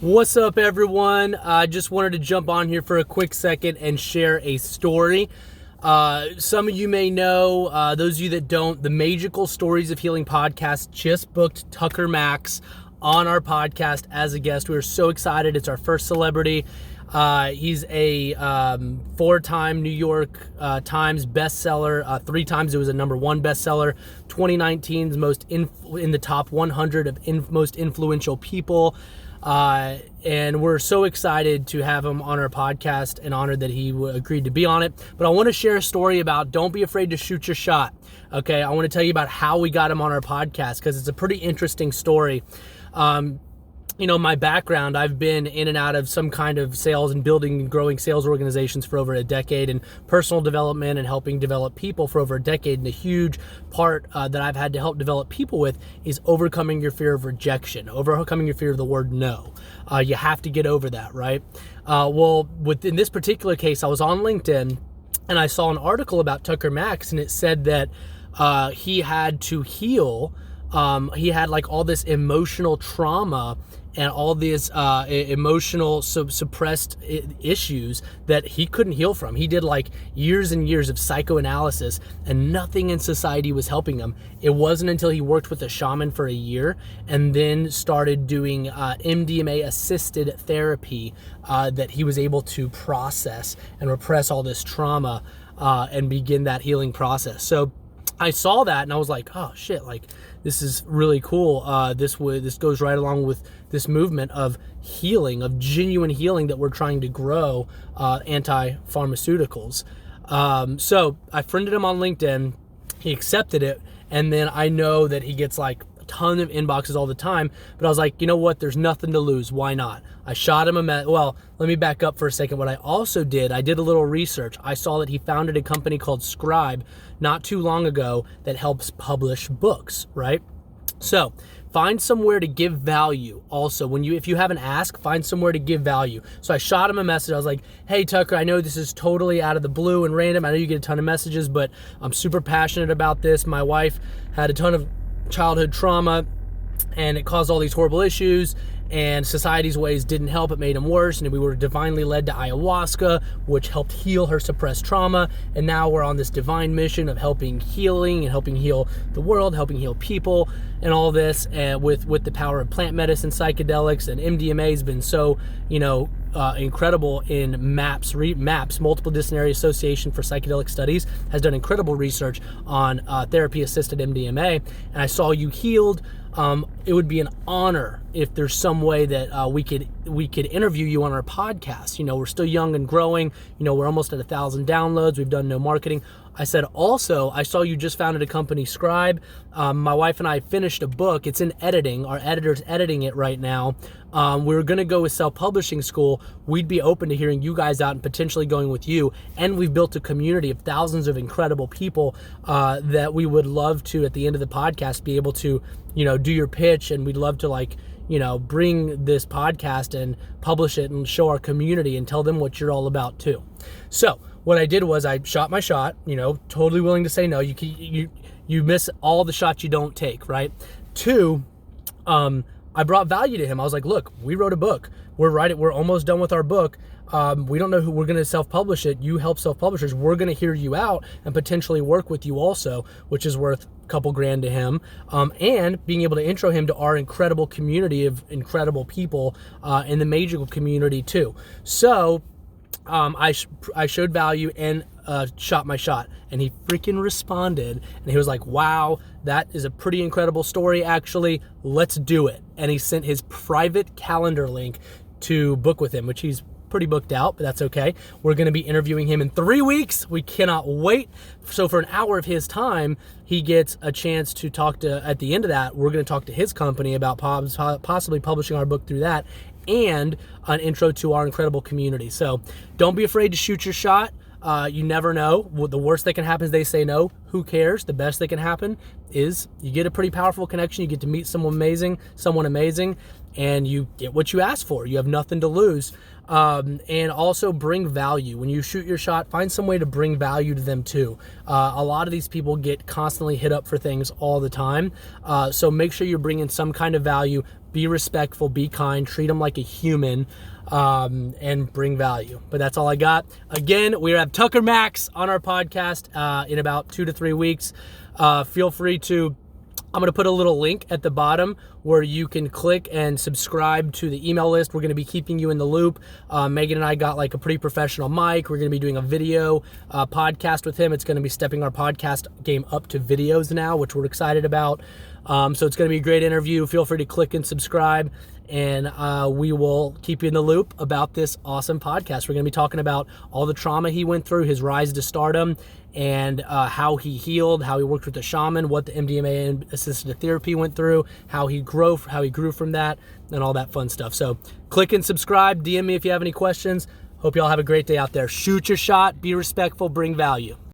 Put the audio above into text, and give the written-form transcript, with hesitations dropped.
What's up, everyone? I just wanted to jump on here for a quick second and share a story. Some of you may know, those of you that don't, the Maegical Stories of Healing podcast just booked Tucker Max on our podcast as a guest. We are so excited. It's our first celebrity. He's a 4-time New York Times bestseller. 3 times it was a #1 bestseller. 2019's in the top 100 of most influential people. And we're so excited to have him on our podcast and honored that he agreed to be on it. But I want to share a story about don't be afraid to shoot your shot. Okay, I want to tell you about how we got him on our podcast because it's a pretty interesting story. My background, I've been in and out of some kind of sales and building and growing sales organizations for over a decade, and personal development and helping develop people for over a decade. And a huge part that I've had to help develop people with is overcoming your fear of rejection, overcoming your fear of the word no. You have to get over that, right? Within this particular case, I was on LinkedIn and I saw an article about Tucker Max, and it said that he had to heal. He had like all this emotional trauma and all these emotional suppressed issues that he couldn't heal from. He did like years and years of psychoanalysis and nothing in society was helping him. It wasn't until he worked with a shaman for a year and then started doing MDMA assisted therapy that he was able to process and repress all this trauma and begin that healing process. So I saw that and I was like, oh shit, like this is really cool. This goes right along with this movement of healing, of genuine healing that we're trying to grow, anti-pharmaceuticals. So I friended him on LinkedIn, he accepted it, and then I know that he gets like a ton of inboxes all the time, but I was like, you know what, there's nothing to lose, why not? I shot him let me back up for a second. What I also did, I did a little research. I saw that he founded a company called Scribe not too long ago that helps publish books, right? So find somewhere to give value. Also, if you have an ask, find somewhere to give value. So I shot him a message. I was like, hey, Tucker, I know this is totally out of the blue and random. I know you get a ton of messages, but I'm super passionate about this. My wife had a ton of childhood trauma and it caused all these horrible issues, and society's ways didn't help. It made them worse, and we were divinely led to ayahuasca, which helped heal her suppressed trauma, and now we're on this divine mission of helping heal the world, helping heal people, and all this, and with the power of plant medicine, psychedelics, and MDMA has been so, incredible in MAPS, Multiple Disciplinary Association for Psychedelic Studies, has done incredible research on therapy-assisted MDMA, and I saw you healed. It would be an honor if there's some way that we could interview you on our podcast. We're still young and growing. We're almost at 1,000 downloads. We've done no marketing. I said, also, I saw you just founded a company, Scribe. My wife and I finished a book. It's in editing. Our editor's editing it right now. We're going to go with self-publishing school. We'd be open to hearing you guys out and potentially going with you. And we've built a community of thousands of incredible people that we would love to, at the end of the podcast, be able to, do your pitch. And we'd love to bring this podcast and publish it and show our community and tell them what you're all about too. So what I did was I shot my shot, totally willing to say no. You miss all the shots you don't take, right? 2, I brought value to him. I was like, look, we wrote a book. We're almost done with our book. We don't know who we're going to self-publish it. You help self-publishers. We're going to hear you out and potentially work with you also, which is worth a couple grand to him. And being able to intro him to our incredible community of incredible people in the Maegical community too. So I showed value and shot my shot, and he freaking responded, and he was like, wow, that is a pretty incredible story, actually, let's do it. And he sent his private calendar link to book with him, which he's pretty booked out, but that's okay. We're going to be interviewing him in 3 weeks. We cannot wait. So for an hour of his time, he gets a chance to talk to, at the end of that, we're going to talk to his company about possibly publishing our book through that, and an intro to our incredible community. So don't be afraid to shoot your shot. You never know. The worst that can happen is they say no. Who cares? The best that can happen is you get a pretty powerful connection. You get to meet someone amazing, and you get what you ask for. You have nothing to lose. And also bring value. When you shoot your shot, find some way to bring value to them too. A lot of these people get constantly hit up for things all the time. So make sure you're bringing some kind of value, be respectful, be kind, treat them like a human, and bring value. But that's all I got. Again, we have Tucker Max on our podcast in about 2 to 3 weeks. Feel free to, I'm going to put a little link at the bottom where you can click and subscribe to the email list. We're going to be keeping you in the loop. Megan and I got like a pretty professional mic. We're going to be doing a video podcast with him. It's going to be stepping our podcast game up to videos now, which we're excited about. So it's going to be a great interview. Feel free to click and subscribe, and we will keep you in the loop about this awesome podcast. We're going to be talking about all the trauma he went through, his rise to stardom, and how he healed, how he worked with the shaman, what the MDMA and assisted therapy went through, how he grew from that, and all that fun stuff. So click and subscribe. DM me if you have any questions. Hope you all have a great day out there. Shoot your shot. Be respectful. Bring value.